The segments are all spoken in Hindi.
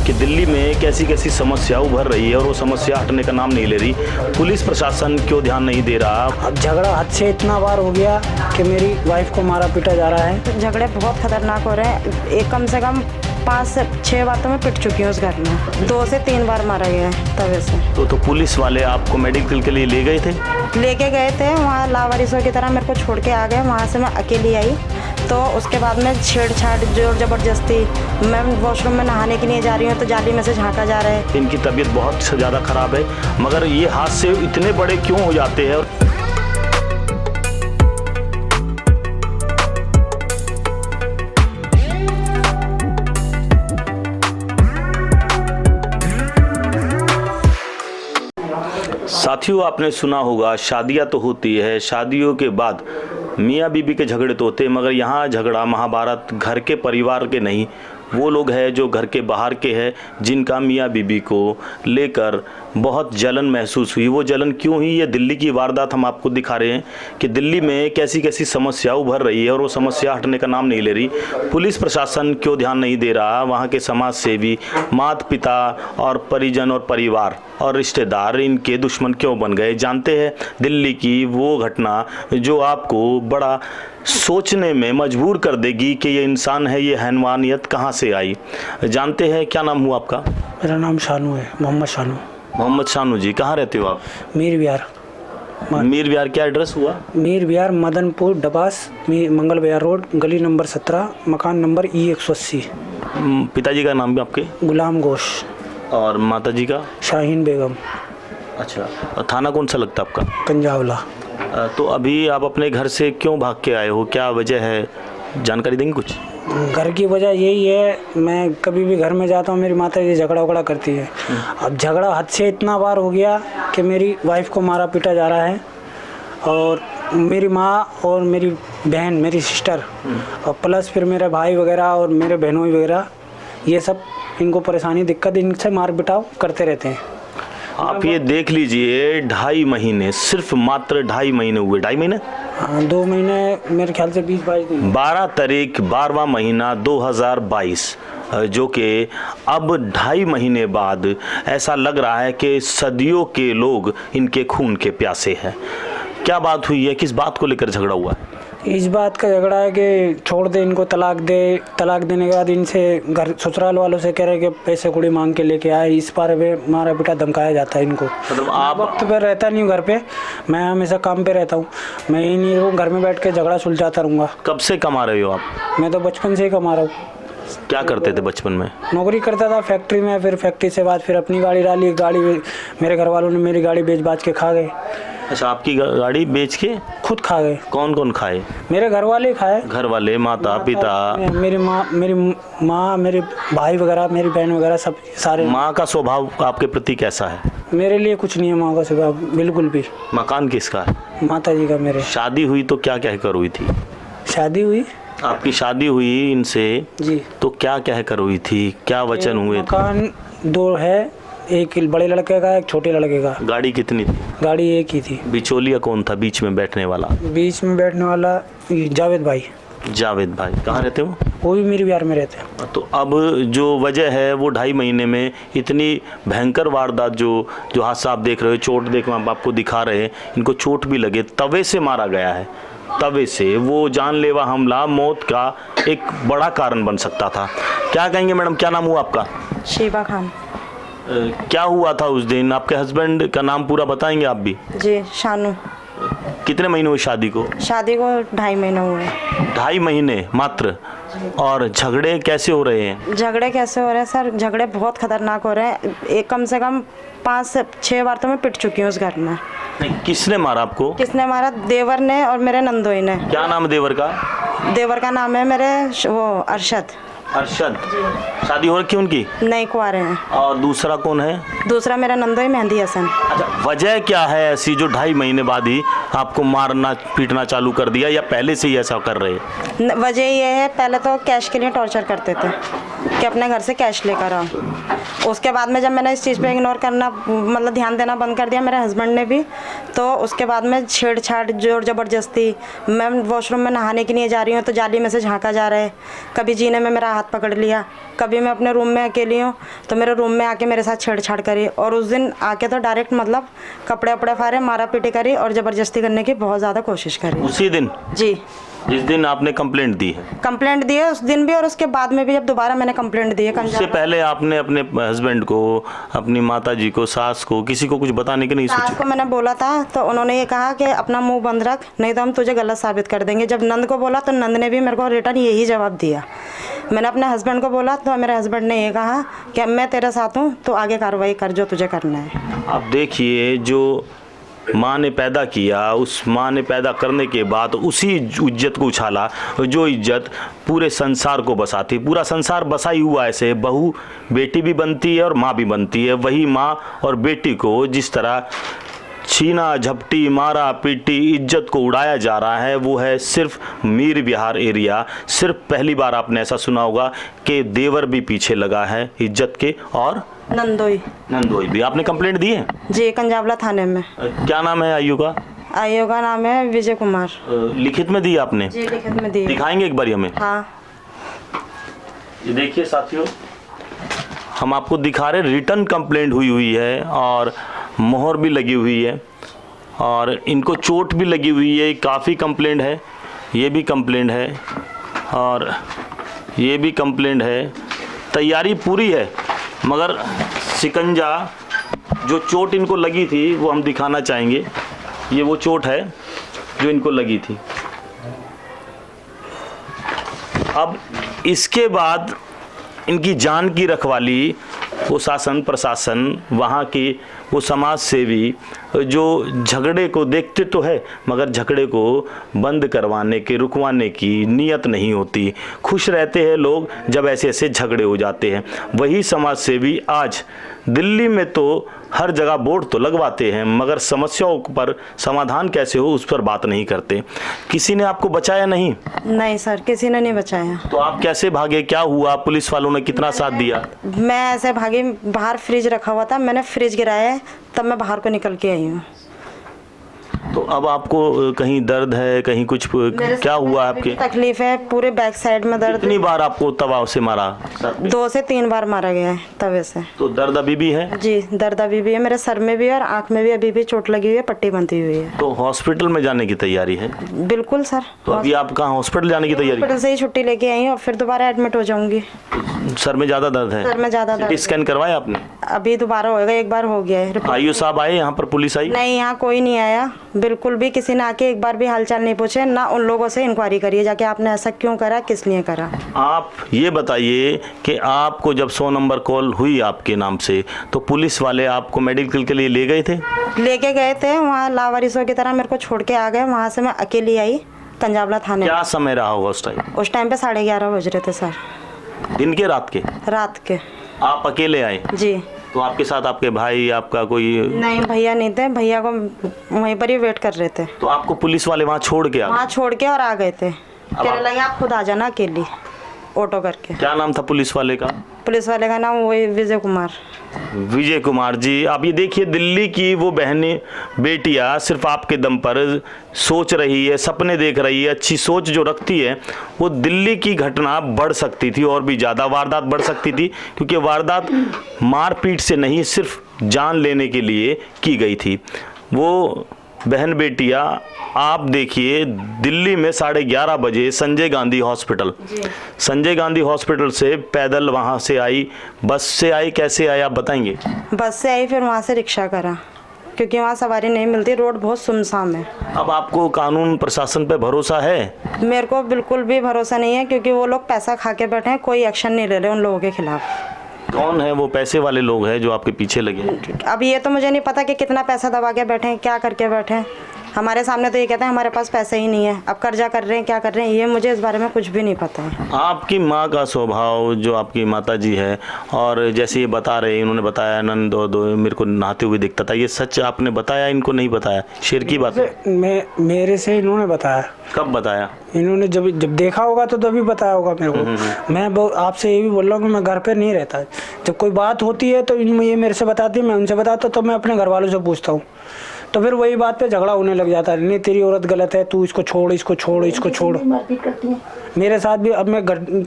कि दिल्ली में कैसी कैसी समस्या उभर रही है और वो समस्या हटने का नाम नहीं ले रही। पुलिस प्रशासन क्यों ध्यान नहीं दे रहा? अब झगड़ा हद से इतना बार हो गया कि मेरी वाइफ को मारा पीटा जा रहा है। झगड़े बहुत खतरनाक हो रहे हैं। एक कम से कम 5 से 6 बार तो मैं पिट चुकी हूँ उस घर में। 2 से 3 बार मारा गया है तवे से। तो पुलिस वाले आपको मेडिकल के लिए ले गए थे? लेके गए थे, वहाँ लावारिसों की तरह मेरे को छोड़ के आ गए। वहाँ से मैं अकेली आई, तो उसके बाद में छेड़छाड़ जोर ज़बरदस्ती। मैं वॉशरूम में नहाने के लिए जा रही हूँ तो जाली में से झाँका जा रहा है। इनकी तबीयत बहुत ज़्यादा ख़राब है, मगर ये हादसे इतने बड़े क्यों हो जाते हैं? साथियों, आपने सुना होगा शादियां तो होती है, शादियों के बाद मियाँ बीबी के झगड़े तो होते हैं, मगर यहाँ झगड़ा महाभारत घर के परिवार के नहीं, वो लोग हैं जो घर के बाहर के हैं, जिनका मियाँ बीबी को लेकर बहुत जलन महसूस हुई। वो जलन क्यों हुई? ये दिल्ली की वारदात हम आपको दिखा रहे हैं कि दिल्ली में कैसी कैसी समस्या उभर रही है और वो समस्या हटने का नाम नहीं ले रही। पुलिस प्रशासन क्यों ध्यान नहीं दे रहा? वहाँ के समाज सेवी, माता पिता और परिजन और परिवार और रिश्तेदार इनके दुश्मन क्यों बन गए? जानते हैं दिल्ली की वो घटना जो आपको बड़ा सोचने में मजबूर कर देगी कि ये इंसान है, ये हैवानियत कहाँ से आई। जानते हैं, क्या नाम हुआ आपका? मेरा नाम शानू है, मोहम्मद शानू। मोहम्मद शानू जी, कहाँ रहते हो आप? मीर विहार। मीर विहार क्या एड्रेस हुआ? मीर विहार, मदनपुर, डबास, मंगल विहार रोड, गली नंबर 17, मकान नंबर E180। पिताजी का नाम भी आपके? गुलाम गोश। और माता जी का? शाहीन बेगम। अच्छा, और थाना कौन सा लगता है आपका? पंजावला। तो अभी आप अपने घर से क्यों भाग के आए हो? क्या वजह है, जानकारी देंगे कुछ? घर की वजह यही है, मैं कभी भी घर में जाता हूँ मेरी माता जी झगड़ा वगड़ा करती है। अब झगड़ा हद से इतना बार हो गया कि मेरी वाइफ को मारा पीटा जा रहा है, और मेरी माँ और मेरी बहन, मेरी सिस्टर, और प्लस फिर मेरे भाई वगैरह और मेरे बहनों वगैरह, ये सब इनको परेशानी दिक्कत, इनसे मार पिटाव करते रहते हैं। आप ये देख लीजिए, 2.5 महीने, सिर्फ मात्र 2.5 महीने हुए। 2.5 महीने? हाँ, 2 महीने मेरे ख्याल से 20-22 दिन। 12 तारीख 12वां महीना 2022, जो कि अब 2.5 महीने बाद ऐसा लग रहा है कि सदियों के लोग इनके खून के प्यासे हैं। क्या बात हुई है? किस बात को लेकर झगड़ा हुआ है? इस बात का झगड़ा है कि छोड़ दे इनको, तलाक दे। तलाक देने के बाद इनसे घर ससुराल वालों से कह रहे कि पैसे कुड़ी मांग के लेके आए। इस बार में मारा पिटा धमकाया जाता है इनको। मतलब आप वक्त पे रहता नहीं हूँ घर पे, मैं हमेशा काम पे रहता हूँ। मैं ही नहीं रहूँ घर में, बैठ के झगड़ा सुलझाता रहूँगा। कब से कमा रहे हो आप? मैं तो बचपन से ही कमा रहा हूँ। क्या करते थे बचपन में? नौकरी करता था फैक्ट्री में, फिर फैक्ट्री से बाद फिर अपनी गाड़ी डाली। गाड़ी मेरे घर वालों ने मेरी गाड़ी बेच बाच के खा गए। अच्छा, आपकी गाड़ी बेच के खुद खा गए? कौन कौन खाए? मेरे घर वाले खाए। घर वाले, माता पिता? मेरी माँ, मेरे भाई वगैरह, मेरी बहन वगैरह, सब सारे। माँ का स्वभाव आपके प्रति कैसा है? मेरे लिए कुछ नहीं है माँ का स्वभाव, बिल्कुल भी। मकान किसका है? माता जी का मेरे। शादी हुई तो क्या कहकर हुई थी? शादी हुई, आपकी शादी हुई इनसे जी, तो क्या कहकर हुई थी? क्या वचन हुए थे? मकान 2 है, एक बड़े लड़के का, एक छोटे लड़के का। गाड़ी कितनी थी? गाड़ी एक ही थी। बिचौलिया कौन था बीच में बैठने वाला? बीच में बैठने वाला जावेद भाई। जावेद भाई कहाँ रहते हो? वो भी मेरे बिहार में रहते हैं। तो अब जो वजह है वो 2.5 महीने में इतनी भयंकर वारदात, जो हादसा आप देख रहे हो, चोट देख हम आपको दिखा रहे हैं, इनको चोट भी लगे, तवे से मारा गया है। तवे से वो जानलेवा हमला मौत का एक बड़ा कारण बन सकता था। क्या कहेंगे मैडम, क्या नाम हुआ आपका? शीबा खान। क्या हुआ था उस दिन? आपके हस्बैंड का नाम पूरा बताएंगे आप भी? जी, शानू। कितने महीने हुए शादी को? शादी को 2.5 महीने हुए। 2.5 महीने मात्र? और झगड़े कैसे हो रहे हैं? झगड़े कैसे हो रहे हैं सर? झगड़े बहुत खतरनाक हो रहे हैं। एक कम से कम 5 से 6 बार तो मैं पिट चुकी हूँ उस घर में। नहीं, किसने मारा आपको? किसने मारा? देवर ने और मेरे नंदोई ने। क्या नाम है देवर का? देवर का नाम है मेरे वो अरशद। अरशद। शादी हो रखी उनकी? नहीं, कुंवारे हैं। और दूसरा कौन है? दूसरा मेरा नंदोई मेहंदी हसन। अच्छा, वजह क्या है ऐसी जो 2.5 महीने बाद ही आपको मारना पीटना चालू कर दिया, या पहले से ही ऐसा कर रहे? वजह ये है, पहले तो कैश के लिए टॉर्चर करते थे कि अपने घर से कैश लेकर आओ। उसके बाद में जब मैंने इस चीज़ पे इग्नोर करना, मतलब ध्यान देना बंद कर दिया मेरे हस्बैंड ने भी, तो उसके बाद में छेड़छाड़ जोर ज़बरदस्ती। मैं वॉशरूम में नहाने के लिए जा रही हूँ तो जाली में से झाँका जा रहा है, कभी जीने में मेरा हाथ पकड़ लिया। कभी मैं अपने रूम में अकेली हूँ तो मेरे रूम में आके मेरे साथ छेड़छाड़ करी, और उस दिन आके तो डायरेक्ट मतलब कपड़े वपड़े फाड़े, मारा पीटी करी और ज़बरदस्ती करने की बहुत ज़्यादा कोशिश करी। उसी दिन जी, जिस दिन आपने कंप्लेंट दी है? कंप्लेंट दी है उस दिन भी और उसके बाद में भी जब दोबारा मैंने कंप्लेंट दी है। उससे पहले आपने अपने हस्बैंड को, अपनी माताजी को, सास को, किसी को कुछ बताने की नहीं सास सोचा? को मैंने बोला था तो उन्होंने ये कहा कि अपना मुंह बंद रख, नहीं तो हम तुझे गलत साबित कर देंगे। जब नंद को बोला तो नंद ने भी मेरे को रिटर्न यही जवाब दिया। मैंने अपने हस्बैंड को बोला तो मेरे हस्बैंड ने ये कहा कि मैं तेरे साथ हूँ, तो आगे कार्रवाई कर जो तुझे करना है। अब देखिए, जो माँ ने पैदा किया, उस माँ ने पैदा करने के बाद उसी इज्जत को उछाला जो इज्जत पूरे संसार को बसाती। पूरा संसार बसा ही हुआ ऐसे, बहू बेटी भी बनती है और माँ भी बनती है। वही माँ और बेटी को जिस तरह छीना झपटी, मारा पीटी, इज्जत को उड़ाया जा रहा है, वो है सिर्फ मीर विहार एरिया। सिर्फ पहली बार आपने ऐसा सुना होगा कि देवर भी पीछे लगा है इज्जत के, और नंदोई भी। आपने कंप्लेंट दी है? जी, कंजावला थाने में। क्या नाम है आयु का? आयु का नाम है विजय कुमार। लिखित में दी आपने? जी, लिखित में दी। दिखाएंगे एक बार हमें? हाँ, ये देखिए साथियों, हम आपको दिखा रहे, रिटर्न कंप्लेंट हुई है और मोहर भी लगी हुई है और इनको चोट भी लगी हुई है। काफ़ी कंप्लेंट है, ये भी कंप्लेंट है और ये भी कंप्लेंट है। तैयारी पूरी है, मगर शिकंजा, जो चोट इनको लगी थी वो हम दिखाना चाहेंगे। ये वो चोट है जो इनको लगी थी। अब इसके बाद इनकी जान की रखवाली वो शासन प्रशासन, वहाँ की वो समाज सेवी जो झगड़े को देखते तो है, मगर झगड़े को बंद करवाने के, रुकवाने की नीयत नहीं होती। खुश रहते हैं लोग जब ऐसे ऐसे झगड़े हो जाते हैं। वही समाज सेवी आज दिल्ली में तो हर जगह बोर्ड तो लगवाते हैं, मगर समस्याओं पर समाधान कैसे हो उस पर बात नहीं करते। किसी ने आपको बचाया नहीं? नहीं सर, किसी ने नहीं बचाया। तो आप कैसे भागे? क्या हुआ? पुलिस वालों ने कितना साथ दिया? मैं ऐसे भागी, बाहर फ्रिज रखा हुआ था, मैंने फ्रिज गिराया है, तब मैं बाहर को निकल के आई हूँ। तो अब आपको कहीं दर्द है, कहीं कुछ क्या हुआ आपके? तकलीफ है, पूरे बैक साइड में दर्द। कितनी बार आपको तवा से मारा? 2 से 3 बार मारा गया है तवे से। तो दर्द अभी भी है? जी, दर्द अभी भी है, मेरे सर में भी और आँख में भी अभी भी चोट लगी हुई है, पट्टी बंधी हुई है। तो हॉस्पिटल में जाने की तैयारी है? बिल्कुल सर। तो अभी आप कहाँ हॉस्पिटल जाने की तैयारी? हॉस्पिटल से ही छुट्टी लेके आई हूँ और फिर दोबारा एडमिट हो जाऊंगी। सर में ज़्यादा दर्द है? सर में ज़्यादा दर्द। स्कैन करवाया आपने? अभी दोबारा होएगा, एक बार हो गया है। आयु साहब आए यहाँ पर? पुलिस आई? नहीं, यहाँ कोई नहीं आया, बिल्कुल भी किसी ने आके एक बार भी हालचाल नहीं पूछे, ना उन लोगों से इंक्वायरी करिए जाके आपने ऐसा क्यों करा, किस लिए करा। आप ये बताइए कि आपको जब 100 नंबर कॉल हुई आपके नाम से, तो पुलिस वाले आपको मेडिकल के लिए ले गए थे? लेके गए थे, वहाँ लावारिसों की तरह मेरे को छोड़ के आ गए। वहाँ से मैं अकेली आई कंजावला थाने। क्या समय रहा होगा उस टाइम? उस टाइम पे 11:30 बज रहे थे सर। दिन के रात के? रात के। आप अकेले आए? जी। तो आपके साथ आपके भाई, आपका कोई? नहीं, भैया नहीं थे, भैया को वहीं पर ही वेट कर रहे थे। तो आपको पुलिस वाले वहाँ छोड़ के आ गए? वहाँ छोड़ के और आ गए थे, कहने लगे आप खुद आ जाना अकेली ऑटो करके। क्या नाम था पुलिस वाले का? पुलिस वाले का नाम वही विजय कुमार। विजय कुमार जी, आप ये देखिए, दिल्ली की वो बहनें बेटियां सिर्फ आपके दम पर सोच रही है, सपने देख रही है। अच्छी सोच जो रखती है, वो दिल्ली की घटना बढ़ सकती थी और भी ज़्यादा वारदात बढ़ सकती थी, क्योंकि वारदात मारपीट से नहीं, सिर्फ जान लेने के लिए की गई थी। वो बहन बेटियां, आप देखिए, दिल्ली में 11:30 बजे संजय गांधी हॉस्पिटल, संजय गांधी हॉस्पिटल से पैदल वहां से आई, बस से आई, कैसे आई आप बताएंगे? बस से आई, फिर वहाँ से रिक्शा करा, क्योंकि वहाँ सवारी नहीं मिलती, रोड बहुत सुनसान है। अब आपको कानून प्रशासन पे भरोसा है? मेरे को बिल्कुल भी भरोसा नहीं है, क्योंकि वो लोग पैसा खा के बैठे हैं, कोई एक्शन नहीं ले रहे उन लोगों के खिलाफ। कौन है वो पैसे वाले लोग हैं जो आपके पीछे लगे हैं? अब ये तो मुझे नहीं पता कि कितना पैसा दबा के बैठे हैं, क्या करके बैठे हैं। हमारे सामने तो ये कहते हैं हमारे पास पैसे ही नहीं है, अब कर्जा कर रहे हैं, क्या कर रहे हैं, ये मुझे इस बारे में कुछ भी नहीं पता है। आपकी माँ का स्वभाव, जो आपकी माता जी है, और जैसे ये बता रहे, इन्होंने बताया नंद दो मेरे को नहाते हुए दिखता था, ये सच आपने बताया, इनको नहीं बताया? शेर की बात है। मेरे से इन्होंने बताया। कब बताया? इन्होंने जब देखा होगा तो तभी बताया होगा मेरे को। मैं आपसे ये भी बोल रहा हूँ कि मैं घर पे नहीं रहता। जब कोई बात होती है तो ये मेरे से बताती है, मैं उनसे बताता हूँ, तो मैं अपने घर वालों से पूछता हूँ। तो फिर वही बात पे झगड़ा होने लग जाता है, नहीं तेरी औरत गलत है, तू इसको छोड़, इसको छोड़, इसको छोड़। मेरे साथ भी अब मैं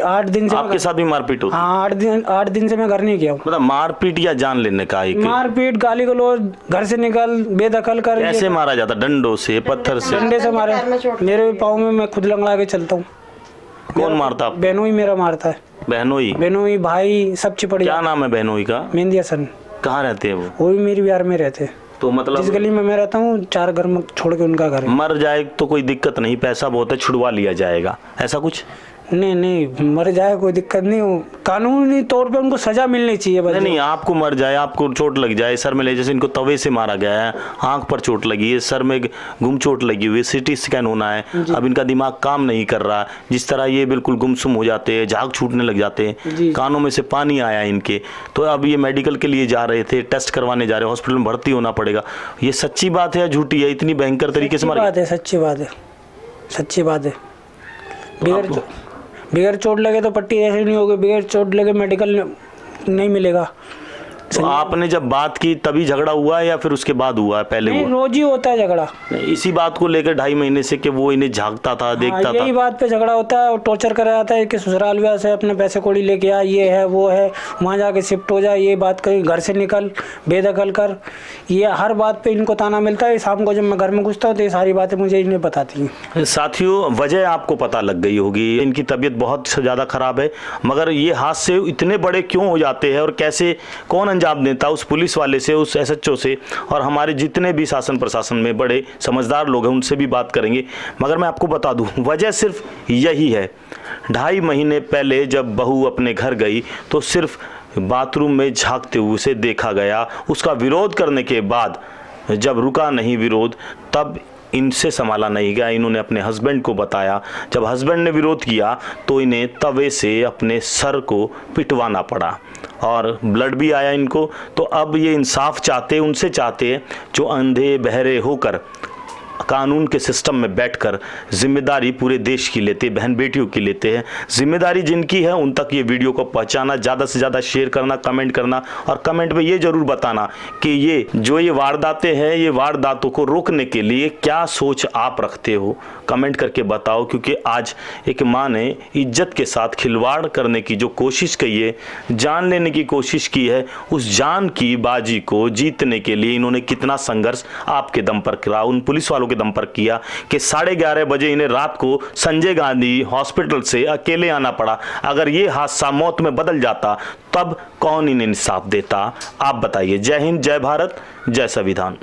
8 दिन से आपके साथ भी मारपीट होती है? हाँ, 8 दिन से मैं घर नहीं गया हूँ। मतलब मारपीट या जान लेने का? मारपीट, गाली गलौज, घर से निकल, बेदखल कर। कैसे मारा जाता? डंडों से, पत्थर से? डंडे से मारे, मेरे पाँव में मैं खुद लंगड़ा के चलता हूँ। कौन मारता? बहनोई मेरा मारता है। बहनोई? बहनोई भाई सब चिपड़। क्या नाम है बहनोई का? मेहंदी हसन। कहाँ रहते हैं वो? भी मेरी बिहार में रहते हैं। तो मतलब जिस गली में मैं रहता हूँ 4 घर में छोड़ के उनका घर है। मर जाए तो कोई दिक्कत नहीं, पैसा बहुत है, छुड़वा लिया जाएगा, ऐसा कुछ? नहीं, मर जाए कोई दिक्कत नहीं, कानूनी तौर पे उनको सजा मिलनी चाहिए। बस नहीं, आपको मर जाए, आपको चोट लग जाए सर में, ले जैसे इनको तवे से मारा गया है, आंख पर चोट लगी है, सर में गुम चोट लगी हुई है, सिटी स्कैन होना है, अब इनका दिमाग काम नहीं कर रहा, जिस तरह ये बिल्कुल गुमसुम हो जाते हैं, झाग छूटने लग जाते हैं, कानों में से पानी आया इनके, तो अब ये मेडिकल के लिए जा रहे थे, टेस्ट करवाने जा रहे, हॉस्पिटल में भर्ती होना पड़ेगा। ये सच्ची बात है या झूठी है? इतनी भयंकर तरीके से मारी? सच्ची बात है। बगैर चोट लगे तो पट्टी ऐसे नहीं होगी, बगैर चोट लगे मेडिकल नहीं मिलेगा। तो आपने जब बात की तभी झगड़ा हुआ है या फिर उसके बाद हुआ है? पहले हुआ? रोज ही होता है झगड़ा। इसी बात को लेकर 2.5 महीने से कि वो इन्हें झांकता था, देखता था? यही बात पे झगड़ा होता है और टॉर्चर करा जाता है कि ससुराल व्याह से अपने पैसे कौड़ी लेके आ, ये है वो है, वहाँ जाके शिफ्ट हो जा, ये बात करी, घर से निकल, बेदखल कर, ये हर बात पे इनको ताना मिलता है। शाम को जब मैं घर में घुसता हूँ तो ये सारी बातें मुझे इन्हें बताती हैं। साथियों, वजह आपको पता लग गई होगी, इनकी तबीयत बहुत ज़्यादा ख़राब है, मगर ये हादसे इतने बड़े क्यों हो जाते हैं और कैसे, कौन अंजाम देता? उस पुलिस वाले से, उस SHO से, और हमारे जितने भी शासन प्रशासन में बड़े समझदार लोग हैं उनसे भी बात करेंगे। मगर मैं आपको बता दूं, वजह सिर्फ यही है। 2.5 महीने पहले जब बहू अपने घर गई तो सिर्फ बाथरूम में झांकते हुए उसे देखा गया। उसका विरोध करने के बाद जब रुका नहीं विरोध, तब इनसे संभाला नहीं गया। इन्होंने अपने हस्बैंड को बताया, जब हस्बैंड ने विरोध किया तो इन्हें तवे से अपने सर को पिटवाना पड़ा और ब्लड भी आया इनको। तो अब ये इंसाफ चाहते, उनसे चाहते हैं जो अंधे बहरे होकर कानून के सिस्टम में बैठकर जिम्मेदारी पूरे देश की लेते, बहन बेटियों की लेते हैं। जिम्मेदारी जिनकी है उन तक ये वीडियो को पहुंचाना, ज़्यादा से ज़्यादा शेयर करना, कमेंट करना, और कमेंट में ये ज़रूर बताना कि ये वारदातें हैं, ये वारदातों को रोकने के लिए क्या सोच आप रखते हो। कमेंट करके बताओ, क्योंकि आज एक माँ ने इज्जत के साथ खिलवाड़ करने की जो कोशिश की है, जान लेने की कोशिश की है, उस जान की बाजी को जीतने के लिए इन्होंने कितना संघर्ष आपके दम पर किया, उन पुलिस वालों के दम पर किया कि 11:30 बजे इन्हें रात को संजय गांधी हॉस्पिटल से अकेले आना पड़ा। अगर ये हादसा मौत में बदल जाता तब कौन इन्हें इंसाफ देता? आप बताइए। जय हिंद, जय भारत, जय संविधान।